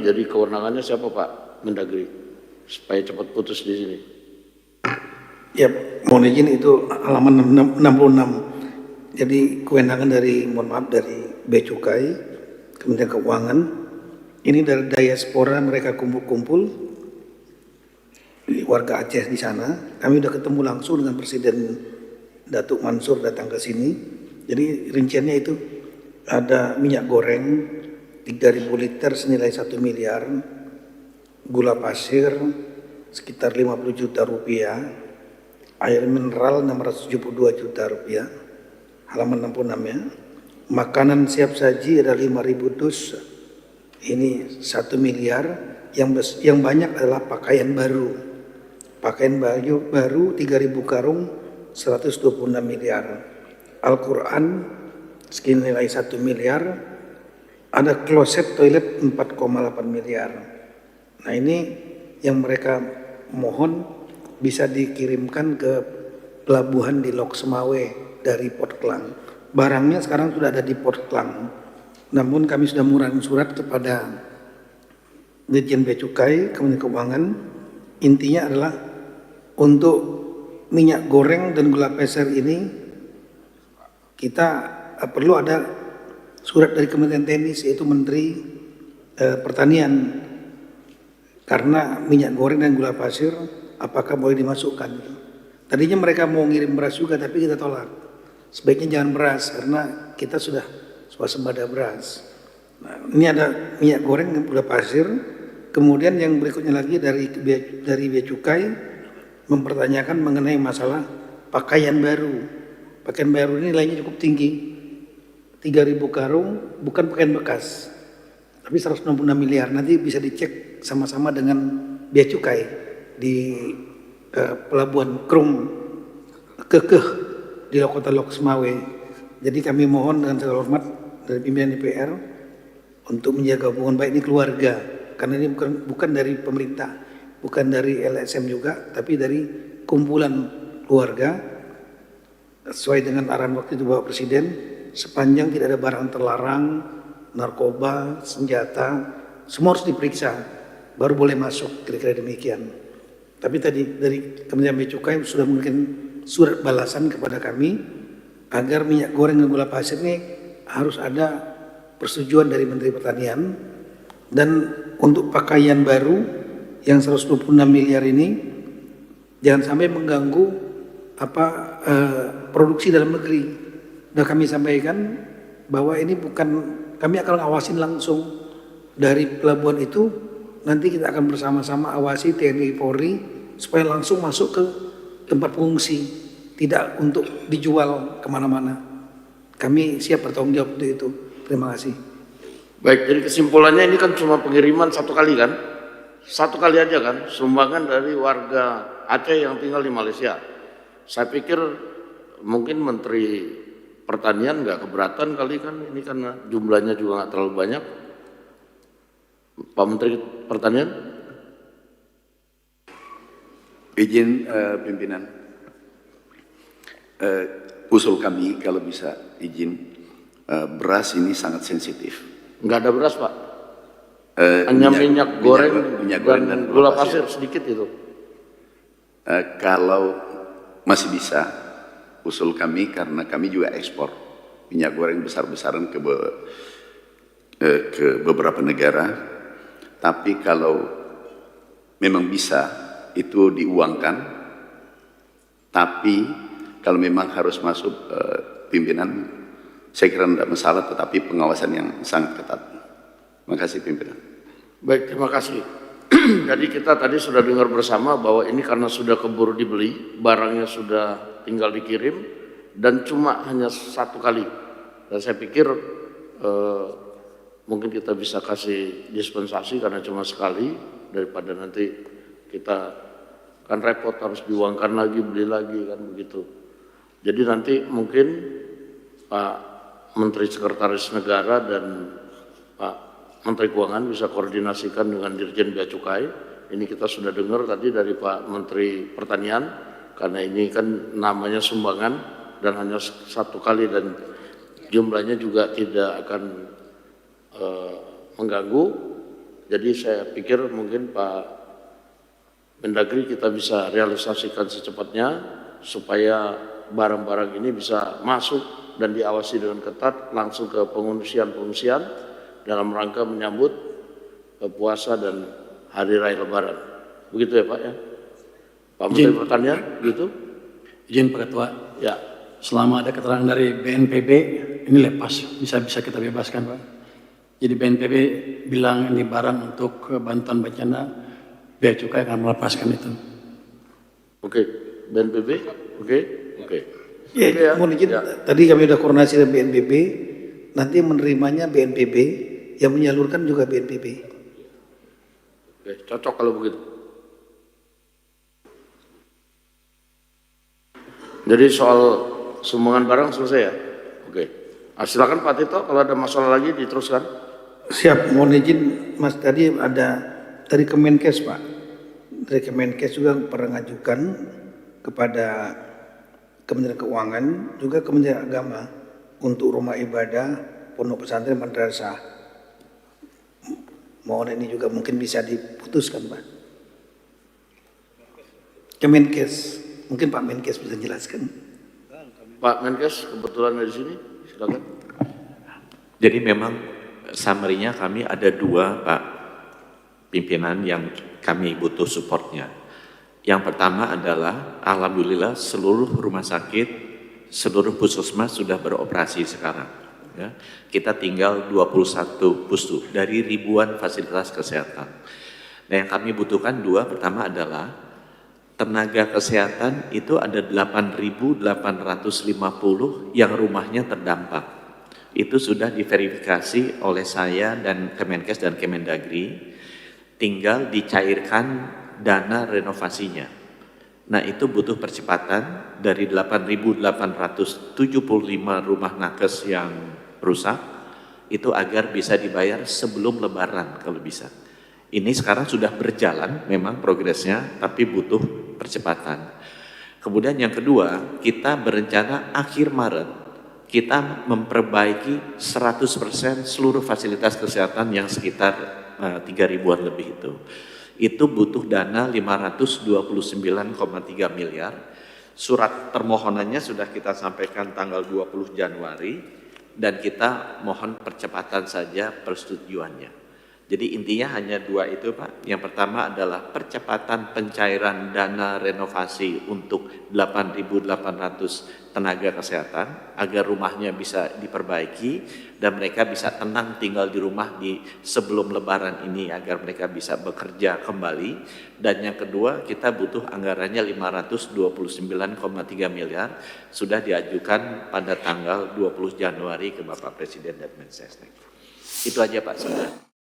jadi kewenangannya siapa Pak Mendagri supaya cepat putus di sini? Ya, mohon izin itu halaman 66. Jadi kewenangan dari, mohon maaf, dari Bea Cukai, Kementerian Keuangan, ini dari diaspora mereka kumpul-kumpul, warga Aceh di sana. Kami sudah ketemu langsung dengan Presiden Datuk Mansur datang ke sini. Jadi rinciannya itu ada minyak goreng 3.000 liter senilai 1 miliar, gula pasir sekitar 50 juta rupiah, air mineral 672 juta rupiah, halaman 66 ya. Makanan siap saji ada 5.000 dus, ini 1 miliar. Yang banyak adalah pakaian baru. Pakaian baru 3.000 karung 126 miliar. Al-Quran senilai 1 miliar. Ada kloset toilet 4,8 miliar. Nah ini yang mereka mohon bisa dikirimkan ke pelabuhan di Lok Semawe dari Port Klang. Barangnya sekarang sudah ada di Port Klang. Namun kami sudah mengurangi surat kepada Dirjen Bea Cukai, Kementerian Keuangan. Intinya adalah untuk minyak goreng dan gula pasir ini kita perlu ada surat dari Kementerian Teknis, yaitu Menteri Pertanian. Karena minyak goreng dan gula pasir apakah boleh dimasukkan. Tadinya mereka mau ngirim beras juga tapi kita tolak. Sebaiknya jangan beras karena kita sudah swasembada beras. Nah, ini ada minyak goreng dan gula pasir. Kemudian yang berikutnya lagi dari Bea Cukai mempertanyakan mengenai masalah pakaian baru. Pakaian baru ini nilainya cukup tinggi. 3.000 karung, bukan pakaian bekas. Tapi 166 miliar. Nanti bisa dicek sama-sama dengan Bea Cukai di Pelabuhan Krum Kekeh di Kota Lok Semawe. Jadi kami mohon dengan segala hormat dari pimpinan DPR untuk menjaga hubungan baik ini keluarga. Karena ini bukan dari pemerintah, bukan dari LSM juga, tapi dari kumpulan keluarga. Sesuai dengan arahan waktu itu Bapak Presiden, sepanjang tidak ada barang terlarang, narkoba, senjata, semua harus diperiksa, baru boleh masuk, kira-kira demikian. Tapi tadi dari Kementerian Bea Cukai sudah mungkin surat balasan kepada kami agar minyak goreng dan gula pasir ini harus ada persetujuan dari Menteri Pertanian. Dan untuk pakaian baru yang 126 miliar ini jangan sampai mengganggu produksi dalam negeri. Sudah kami sampaikan bahwa ini bukan, kami akan awasin langsung dari pelabuhan itu. Nanti kita akan bersama-sama awasi TNI Polri supaya langsung masuk ke tempat pengungsi, tidak untuk dijual kemana-mana. Kami siap bertanggung jawab untuk itu. Terima kasih. Baik, jadi kesimpulannya ini kan cuma pengiriman satu kali kan? Satu kali aja kan, sumbangan dari warga Aceh yang tinggal di Malaysia. Saya pikir mungkin Menteri Pertanian nggak keberatan kali kan, ini karena jumlahnya juga nggak terlalu banyak. Pak Menteri Pertanian. Izin pimpinan, usul kami kalau bisa izin, beras ini sangat sensitif. Nggak ada beras Pak, hanya minyak goreng dan gula pasir sedikit itu. Kalau masih bisa, usul kami karena kami juga ekspor minyak goreng besar-besaran ke beberapa negara. Tapi kalau memang bisa itu diuangkan, tapi kalau memang harus masuk pimpinan, saya kira tidak masalah, tetapi pengawasan yang sangat ketat. Terima kasih pimpinan. Baik, terima kasih. Jadi kita tadi sudah dengar bersama bahwa ini karena sudah keburu dibeli, barangnya sudah tinggal dikirim dan cuma hanya satu kali. Dan saya pikir mungkin kita bisa kasih dispensasi karena cuma sekali, daripada nanti kita kan repot harus diuangkan lagi, beli lagi kan begitu. Jadi nanti mungkin Pak Menteri Sekretaris Negara dan Pak Menteri Keuangan bisa koordinasikan dengan Dirjen Bea Cukai. Ini kita sudah dengar tadi dari Pak Menteri Pertanian, karena ini kan namanya sumbangan dan hanya satu kali dan jumlahnya juga tidak akan mengganggu. Jadi saya pikir mungkin Pak Mendagri kita bisa realisasikan secepatnya supaya barang-barang ini bisa masuk dan diawasi dengan ketat langsung ke pengungsian-pengungsian dalam rangka menyambut puasa dan hari raya Lebaran. Begitu ya Pak ya? Pak Menteri Pertanian, gitu? Izin Pak Ketua, Ya. selama ada keterangan dari BNPB, ini lepas, bisa kita bebaskan Pak. Jadi BNPB bilang ini barang untuk bantuan bencana, Bea Cukai akan melepaskan itu. Oke, BNPB, oke. Ya, Oke ya. mohon izin, Ya. tadi kami sudah koordinasi dengan BNPB, nanti menerimanya BNPB, yang menyalurkan juga BNPB. Oke, cocok kalau begitu. Jadi soal sumbangan barang selesai ya? Oke. Nah, silakan Pak Tito, kalau ada masalah lagi diteruskan. Siap, mohon izin Mas, tadi ada dari Kemenkes Pak. Dari Kemenkes juga pernah ngajukan kepada Kementerian Keuangan, juga Kementerian Agama untuk rumah ibadah, pondok pesantren, madrasah. Mohon ini juga mungkin bisa diputuskan Pak. Kemenkes, mungkin Pak Menkes bisa jelaskan. Pak Menkes kebetulan ada di sini, silakan. Jadi memang summary-nya kami ada dua Pak pimpinan yang kami butuh supportnya. Yang pertama adalah alhamdulillah seluruh rumah sakit, seluruh puskesmas sudah beroperasi sekarang. Ya. Kita tinggal 21 pustu dari ribuan fasilitas kesehatan. Nah yang kami butuhkan dua, pertama adalah tenaga kesehatan itu ada 8.850 yang rumahnya terdampak. Itu sudah diverifikasi oleh saya dan Kemenkes dan Kemendagri, tinggal dicairkan dana renovasinya. Nah itu butuh percepatan dari 8.875 rumah nakes yang rusak, itu agar bisa dibayar sebelum Lebaran kalau bisa. Ini sekarang sudah berjalan memang progresnya, tapi butuh percepatan. Kemudian yang kedua, kita berencana akhir Maret, kita memperbaiki 100% seluruh fasilitas kesehatan yang sekitar 3.000-an lebih itu. Itu butuh dana 529,3 miliar. Surat permohonannya sudah kita sampaikan tanggal 20 Januari dan kita mohon percepatan saja persetujuannya. Jadi intinya hanya dua itu Pak. Yang pertama adalah percepatan pencairan dana renovasi untuk 8.800 tenaga kesehatan agar rumahnya bisa diperbaiki dan mereka bisa tenang tinggal di rumah di sebelum Lebaran ini agar mereka bisa bekerja kembali. Dan yang kedua kita butuh anggarannya 529,3 miliar sudah diajukan pada tanggal 20 Januari ke Bapak Presiden dan Mensesnek. Itu aja Pak sebenarnya.